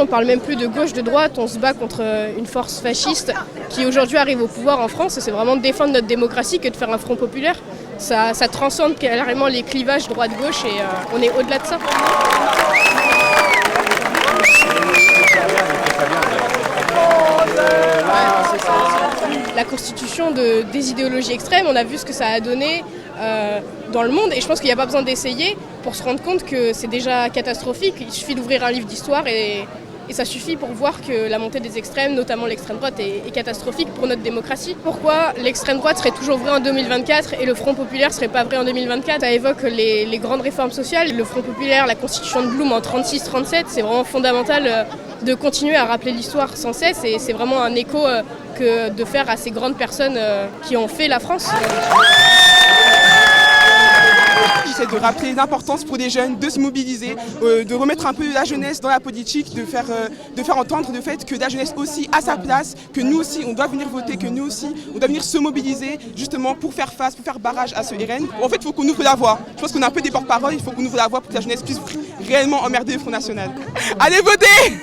On parle même plus de gauche, de droite, on se bat contre une force fasciste qui aujourd'hui arrive au pouvoir en France. C'est vraiment de défendre notre démocratie que de faire un front populaire. Ça transcende carrément les clivages droite-gauche et on est au-delà de ça. La constitution des idéologies extrêmes, on a vu ce que ça a donné dans le monde et je pense qu'il n'y a pas besoin d'essayer pour se rendre compte que c'est déjà catastrophique. Il suffit d'ouvrir un livre d'histoire et ça suffit pour voir que la montée des extrêmes, notamment l'extrême droite, est catastrophique pour notre démocratie. Pourquoi l'extrême droite serait toujours vraie en 2024 et le Front populaire serait pas vrai en 2024 ? Ça évoque les grandes réformes sociales. Le Front populaire, la constitution de Blum en 36-37, c'est vraiment fondamental de continuer à rappeler l'histoire sans cesse et c'est vraiment un écho que de faire à ces grandes personnes qui ont fait la France. J'essaie de rappeler l'importance pour les jeunes de se mobiliser, de remettre un peu la jeunesse dans la politique, de faire entendre le fait que la jeunesse aussi a sa place, que nous aussi on doit venir voter, que nous aussi on doit venir se mobiliser justement pour faire face, pour faire barrage à ce RN. En fait, il faut qu'on ouvre la voie. Je pense qu'on a un peu des porte-parole, il faut qu'on ouvre la voie pour que la jeunesse puisse réellement emmerder le Front National. Allez voter!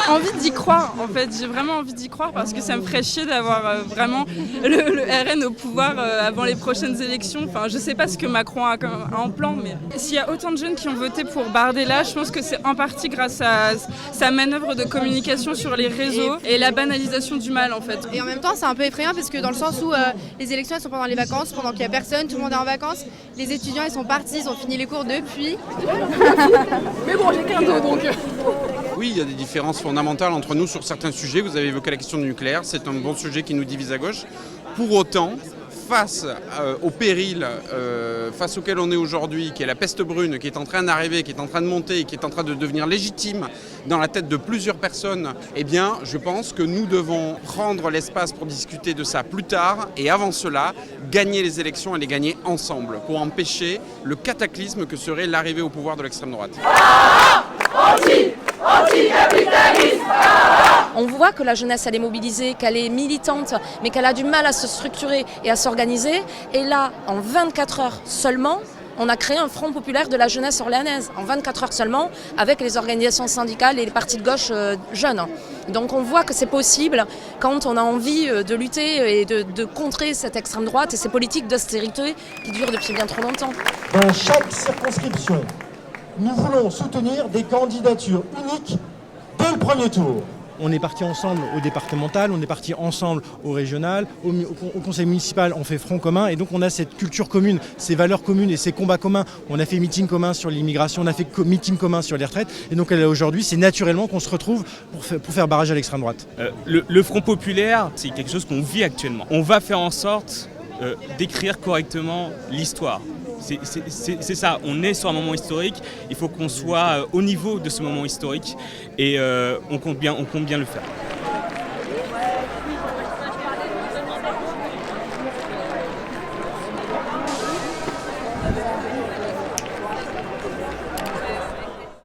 Envie d'y croire, en fait, j'ai vraiment envie d'y croire parce que ça me ferait chier d'avoir vraiment le RN au pouvoir avant les prochaines élections. Enfin, je sais pas ce que Macron a en plan, mais s'il y a autant de jeunes qui ont voté pour Bardella, je pense que c'est en partie grâce à sa manœuvre de communication sur les réseaux et la banalisation du mal, en fait. Et en même temps, c'est un peu effrayant parce que dans le sens où les élections elles sont pendant les vacances, pendant qu'il n'y a personne, tout le monde est en vacances, les étudiants ils sont partis, ils ont fini les cours depuis. Mais bon, j'ai 15 ans donc... Oui, il y a des différences fondamentales entre nous sur certains sujets. Vous avez évoqué la question du nucléaire, c'est un bon sujet qui nous divise à gauche. Pour autant, face au péril face auquel on est aujourd'hui, qui est la peste brune, qui est en train d'arriver, qui est en train de monter, qui est en train de devenir légitime dans la tête de plusieurs personnes, eh bien, je pense que nous devons prendre l'espace pour discuter de ça plus tard et avant cela, gagner les élections et les gagner ensemble pour empêcher le cataclysme que serait l'arrivée au pouvoir de l'extrême droite. On voit que la jeunesse elle est mobilisée, qu'elle est militante, mais qu'elle a du mal à se structurer et à s'organiser. Et là, en 24 heures seulement, on a créé un front populaire de la jeunesse orléanaise. En 24 heures seulement, avec les organisations syndicales et les partis de gauche jeunes. Donc on voit que c'est possible quand on a envie de lutter et de contrer cette extrême droite et ces politiques d'austérité qui durent depuis bien trop longtemps. Dans chaque circonscription, nous voulons soutenir des candidatures uniques dès le premier tour. On est parti ensemble au départemental, on est parti ensemble au régional, au conseil municipal, on fait front commun et donc on a cette culture commune, ces valeurs communes et ces combats communs. On a fait meeting commun sur l'immigration, on a fait meeting commun sur les retraites et donc aujourd'hui c'est naturellement qu'on se retrouve pour faire barrage à l'extrême droite. Le Front populaire, c'est quelque chose qu'on vit actuellement. On va faire en sorte d'écrire correctement l'histoire. C'est ça, on est sur un moment historique, il faut qu'on soit au niveau de ce moment historique et on compte bien le faire.